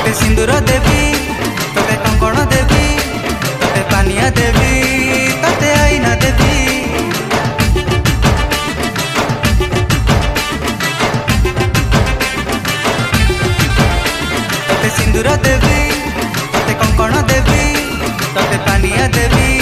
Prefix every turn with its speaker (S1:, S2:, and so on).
S1: तोते सिंदूर देवी तोते कंकण देवी तोते पानिया देवी तोते आईना देवी। तोते सिंदूर देवी तोते कंकण देवी तोते पानिया देवी